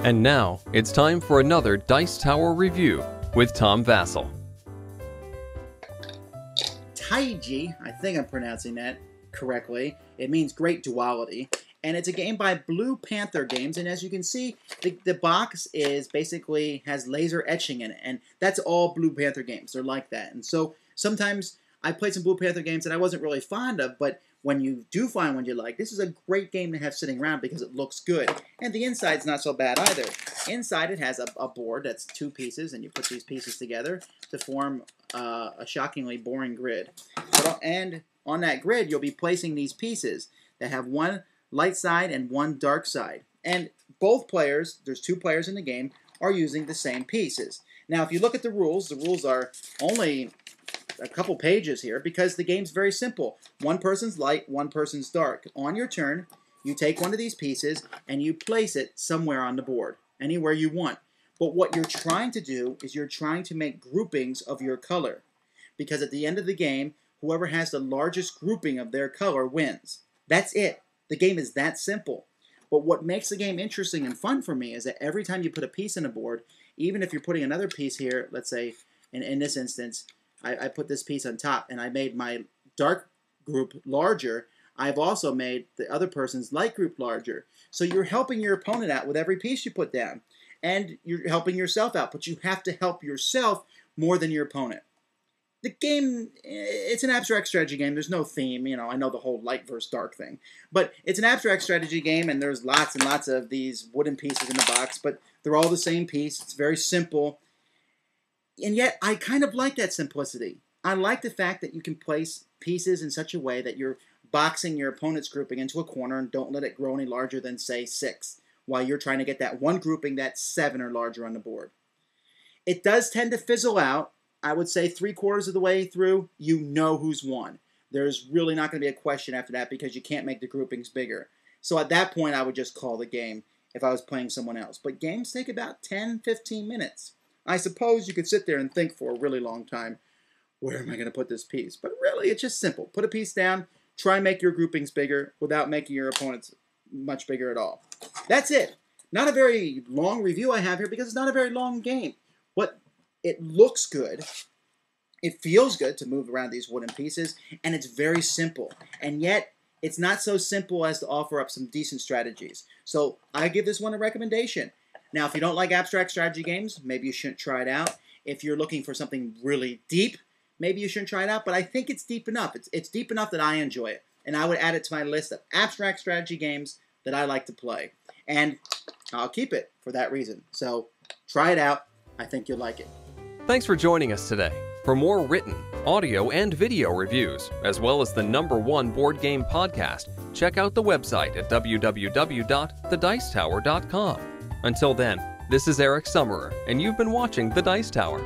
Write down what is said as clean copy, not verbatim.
And now, it's time for another Dice Tower review with Tom Vasel. Taiji, I think I'm pronouncing that correctly. It means great duality. And it's a game by Blue Panther Games. And as you can see, the box is basically has laser etching in it. And that's all Blue Panther games. They're like that. And so sometimes I played some Blue Panther games that I wasn't really fond of, but when you do find one you like, this is a great game to have sitting around because it looks good. And the inside's not so bad either. Inside it has a board that's 2 pieces, and you put these pieces together to form a shockingly boring grid. And on that grid, you'll be placing these pieces that have one light side and one dark side. And both players, there's 2 players in the game, are using the same pieces. Now, if you look at the rules are only a couple pages here because the game's very simple. One person's light, one person's dark. On your turn, you take one of these pieces and you place it somewhere on the board, anywhere you want. But what you're trying to do is you're trying to make groupings of your color. Because at the end of the game, whoever has the largest grouping of their color wins. That's it. The game is that simple. But what makes the game interesting and fun for me is that every time you put a piece on a board, even if you're putting another piece here, let's say in this instance, I put this piece on top and I made my dark group larger, I've also made the other person's light group larger. So you're helping your opponent out with every piece you put down. And you're helping yourself out, but you have to help yourself more than your opponent. The game, it's an abstract strategy game. There's no theme. You know, I know the whole light versus dark thing. But it's an abstract strategy game, and there's lots and lots of these wooden pieces in the box, but they're all the same piece. It's very simple. And yet, I kind of like that simplicity. I like the fact that you can place pieces in such a way that you're boxing your opponent's grouping into a corner and don't let it grow any larger than, say, 6, while you're trying to get that one grouping that's 7 or larger on the board. It does tend to fizzle out. I would say 3/4 of the way through, you know who's won. There's really not going to be a question after that because you can't make the groupings bigger. So at that point, I would just call the game if I was playing someone else. But games take about 10, 15 minutes. I suppose you could sit there and think for a really long time, where am I going to put this piece? But really, it's just simple. Put a piece down, try and make your groupings bigger without making your opponents much bigger at all. That's it. Not a very long review I have here because it's not a very long game. But it looks good. It feels good to move around these wooden pieces, and it's very simple. And yet, it's not so simple as to offer up some decent strategies. So I give this one a recommendation. Now, if you don't like abstract strategy games, maybe you shouldn't try it out. If you're looking for something really deep, maybe you shouldn't try it out. But I think it's deep enough. It's deep enough that I enjoy it. And I would add it to my list of abstract strategy games that I like to play. And I'll keep it for that reason. So try it out. I think you'll like it. Thanks for joining us today. For more written, audio, and video reviews, as well as the #1 board game podcast, check out the website at www.thedicetower.com. Until then, this is Eric Summerer, and you've been watching The Dice Tower.